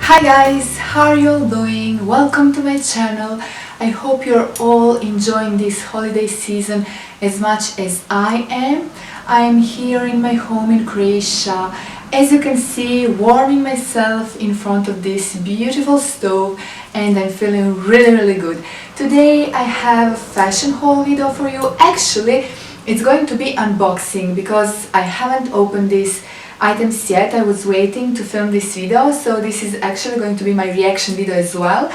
Hi guys, how are you all doing? Welcome to my channel. I hope you're all enjoying this holiday season as much as I am. I am here in my home in Croatia. As you can see, warming myself in front of this beautiful stove, and I'm feeling really good. Today I have a fashion haul video for you. Actually, it's going to be unboxing because I haven't opened these items yet. I was waiting to film this video, so this is actually going to be my reaction video as well.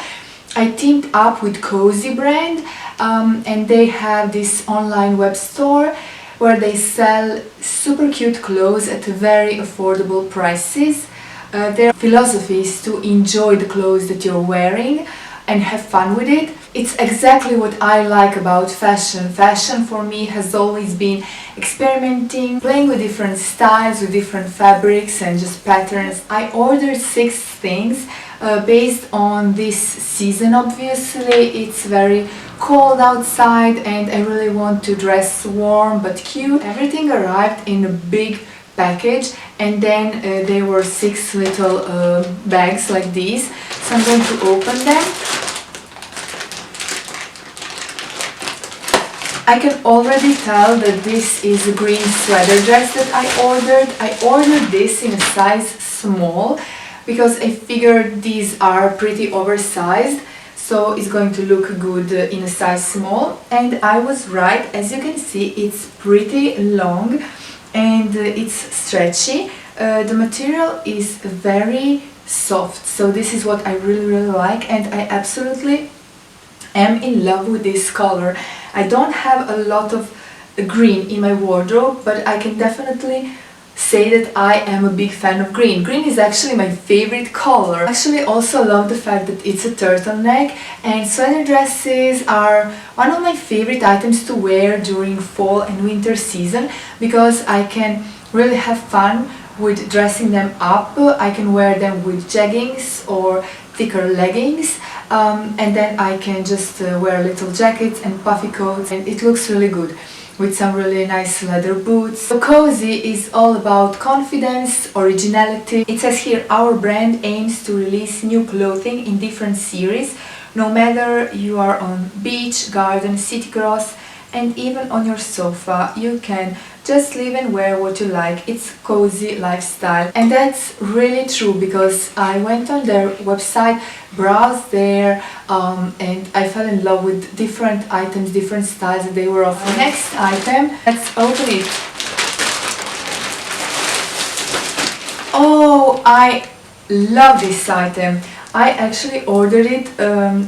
I teamed up with Cozy brand and they have this online web store where they sell super cute clothes at very affordable prices. Their philosophy is to enjoy the clothes that you're wearing and have fun with it. It's exactly what I like about fashion. Fashion for me has always been experimenting, playing with different styles, with different fabrics and just patterns. I ordered 6 things based on this season. Obviously, it's very cold outside and I really want to dress warm but cute. Everything arrived in a big package, and then there were 6 little bags like these. So I'm going to open them. I can already tell that this is a green sweater dress that I ordered. I ordered this in a size small because I figured these are pretty oversized, so it's going to look good in a size small. And I was right. As you can see, it's pretty long and it's stretchy. The material is very soft, so this is what I really like, and I absolutely am in love with this color. I don't have a lot of green in my wardrobe, but I can definitely say that I am a big fan of green. Green is actually my favorite color. I actually also love the fact that it's a turtleneck, and sweater dresses are one of my favorite items to wear during fall and winter season because I can really have fun with dressing them up. I can wear them with jeggings or thicker leggings, and then I can just wear little jackets and puffy coats, and it looks really good with some really nice leather boots. So Cozy is all about confidence, originality. It says here, our brand aims to release new clothing in different series, no matter you are on beach, garden, city cross, and even on your sofa. You can just live and wear what you like. It's cozy lifestyle, and that's really true because I went on their website, browsed there, and I fell in love with different items, different styles that they were offering. Next item, let's open it. Oh, I love this item. I actually ordered it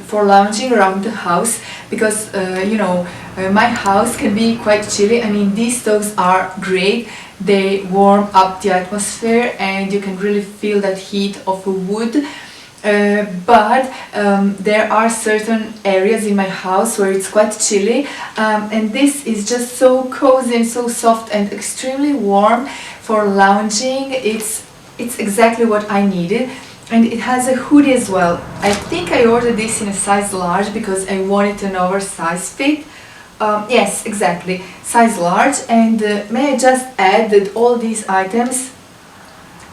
for lounging around the house because, you know, my house can be quite chilly. I mean, these stoves are great. They warm up the atmosphere and you can really feel that heat of a wood. But there are certain areas in my house where it's quite chilly, and this is just so cozy and so soft and extremely warm for lounging. It's exactly what I needed. And it has a hoodie as well. I think I ordered this in a size large because I wanted an oversized fit. Yes, exactly, size large. And may I just add that all these items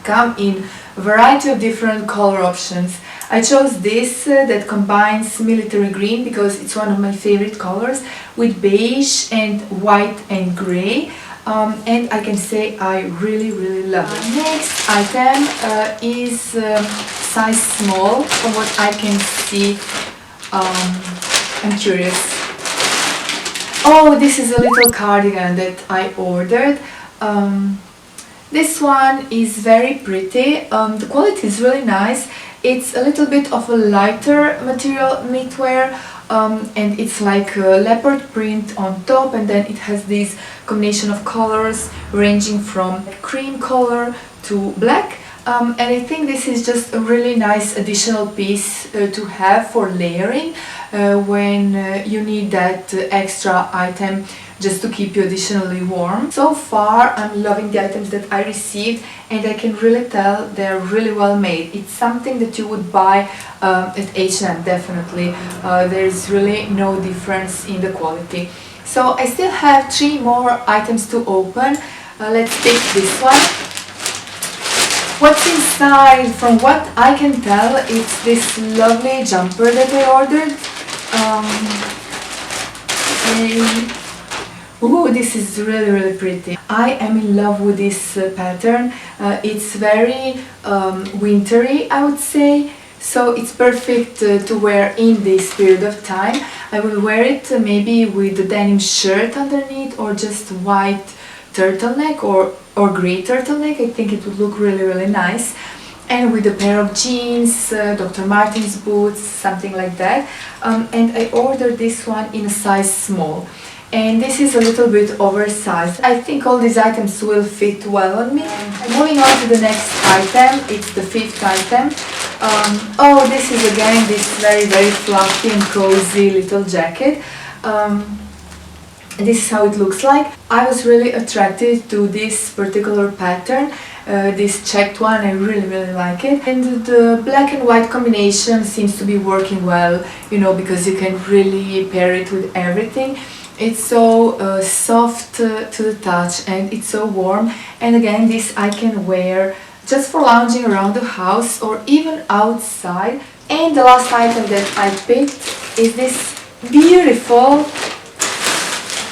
come in a variety of different color options. I chose this that combines military green because it's one of my favorite colors with beige and white and grey. And I can say I really love it. Next item is size small. From what I can see, I'm curious. Oh, this is a little cardigan that I ordered. This one is very pretty. The quality is really nice. It's a little bit of a lighter material knitwear. And it's like a leopard print on top, and then it has this combination of colors ranging from cream color to black, and I think this is just a really nice additional piece to have for layering when you need that extra item just to keep you additionally warm. So far I'm loving the items that I received, and I can really tell they're really well made. It's something that you would buy at H&M, definitely. There's really no difference in the quality. So I still have 3 more items to open. Let's pick this one. What's inside? From what I can tell, it's this lovely jumper that I ordered. Ooh, this is really pretty. I am in love with this pattern. It's very wintry, I would say. So it's perfect to wear in this period of time. I will wear it maybe with a denim shirt underneath, or just white turtleneck or grey turtleneck. I think it would look really nice. And with a pair of jeans, Dr. Martens boots, something like that. And I ordered this one in a size small. And this is a little bit oversized. I think all these items will fit well on me. Moving on to the next item, it's the 5th item. Oh, this is again this very fluffy and cozy little jacket. This is how it looks like. I was really attracted to this particular pattern, this checked one. I really like it. And the black and white combination seems to be working well, you know, because you can really pair it with everything. It's so soft to the touch, and it's so warm. And again, this I can wear just for lounging around the house or even outside. And the last item that I picked is this beautiful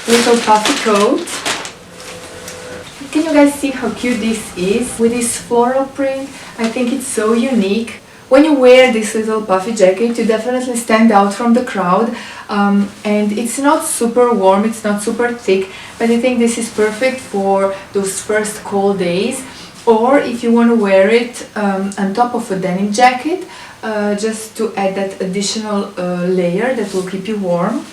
little puffy coat. Can you guys see how cute this is with this floral print? I think it's so unique. When you wear this little puffy jacket, you definitely stand out from the crowd, and it's not super warm, it's not super thick, but I think this is perfect for those first cold days, or if you want to wear it on top of a denim jacket, just to add that additional layer that will keep you warm.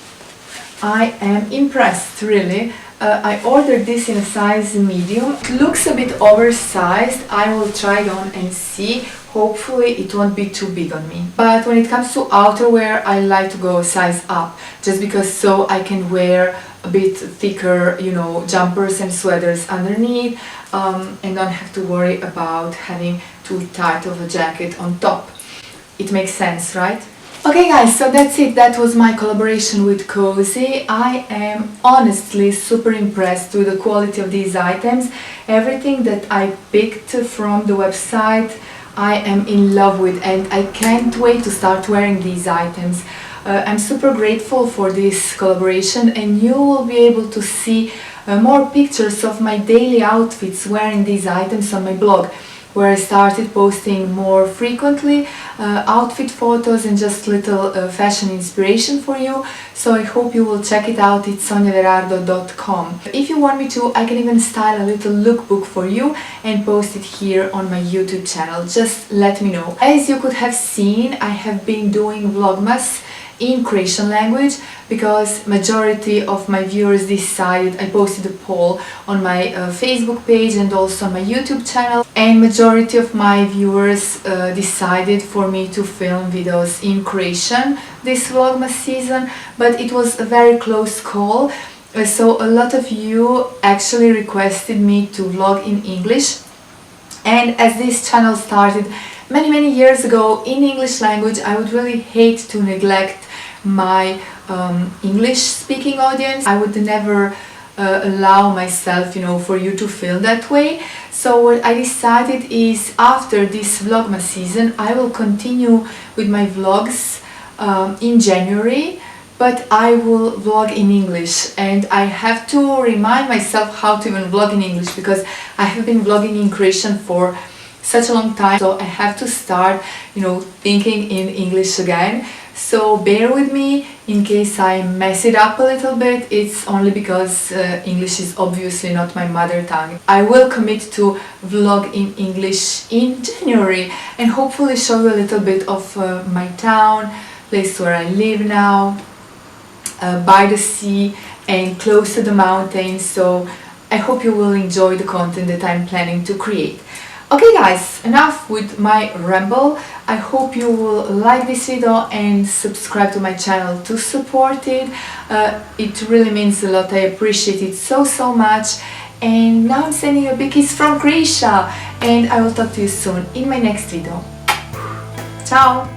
I am impressed, really. I ordered this in a size medium. It looks a bit oversized. I will try it on and see. Hopefully it won't be too big on me. But when it comes to outerwear, I like to go a size up, just because so I can wear a bit thicker, you know, jumpers and sweaters underneath, and don't have to worry about having too tight of a jacket on top. It makes sense, right? Okay guys, so that's it. That was my collaboration with Cozy. I am honestly super impressed with the quality of these items. Everything that I picked from the website, I am in love with, and I can't wait to start wearing these items. I'm super grateful for this collaboration, and you will be able to see more pictures of my daily outfits wearing these items on my blog, where I started posting more frequently outfit photos and just little fashion inspiration for you. So I hope you will check it out. It's sonjaverardo.com. If you want me to, I can even style a little lookbook for you and post it here on my YouTube channel. Just let me know. As you could have seen, I have been doing vlogmas in Croatian language because majority of my viewers decided. I posted a poll on my Facebook page and also on my YouTube channel, and majority of my viewers decided for me to film videos in Croatian this vlogmas season, but it was a very close call. So a lot of you actually requested me to vlog in English, and as this channel started many years ago in English language, I would really hate to neglect my English speaking audience. I would never allow myself, you know, for you to feel that way. So what I decided is, after this vlogmas season, I will continue with my vlogs in January, but I will vlog in English, and I have to remind myself how to even vlog in English, because I have been vlogging in Croatian for such a long time, so I have to start, you know, thinking in English again. So bear with me in case I mess it up a little bit. It's only because English is obviously not my mother tongue. I will commit to vlog in English in January and hopefully show you a little bit of my town, place where I live now, by the sea and close to the mountains. So I hope you will enjoy the content that I'm planning to create. Okay guys, enough with my ramble. I hope you will like this video and subscribe to my channel to support it. It really means a lot. I appreciate it so much. And now I'm sending you a big kiss from Croatia, and I will talk to you soon in my next video. Ciao!